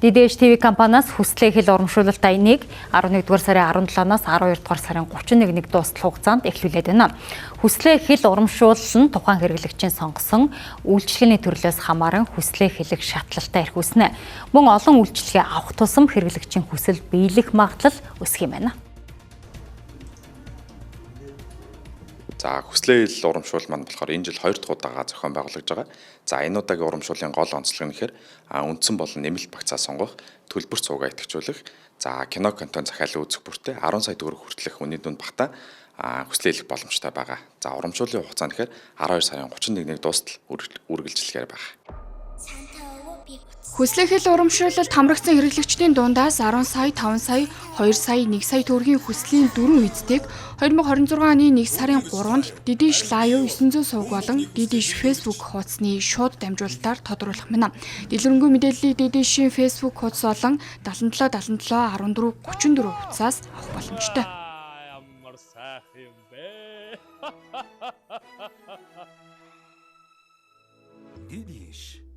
DDH TV компаниас хүслээ хэл урамшуулалт аяныг 11-р сарын 17-наас 12-р сарын 31-нд дуустал хугацаанд эхлүүлээд байна. Хүслээ хэл урамшуулал нь тухайн хэрэглэгчийн сонгосон үйлчилгээний төрлөөс хамааран хүслээ хэлэх шатлалтаа эрх үүснэ. Мөн олон үйлчилгээ авах тусам хэрэглэгчийн хүсэл биелэх магадлал өсөх юм байна. За хүслээ хэл урамшуул маань болохоор энэ жил 2 дахь удаага зохион байгуулагдж байгаа. За энэ удаагийн урамшууллын гол онцлог нь гэхээр үндсэн болон нэмэлт багцаа сонгох, төлбөр цуугаа идэвхжүүлэх, за кино контент захиалан үзэх бүртээ 10 сая төгрөг хүртэлх үнийн дунд багтаа хүслээ хэлэх боломжтой байгаа. За урамшууллын хугацаа нь гэхээр 12 сарын 31-нд дуустал үргэлжилгээр байна. Хүслээ хэл урамшуулалд хамрагдсан хэрэглэгчдийн дундаас 10 сая, 5 сая, 2 сая, 1 сая төгрөгийн хүслийн 4 эздэг 2026 оны 1 сарын 3-нд DDH Live 900 сувг болон DDH Facebook хуудасны шууд дамжуулалтаар тодруулах мэнэ. Дэлгэрэнгүй мэдээллийг DDH-ийн Facebook хуудас болон 77 77 14 34 хуудасаас авах боломжтой. Ямар сайхан юм бэ? DDH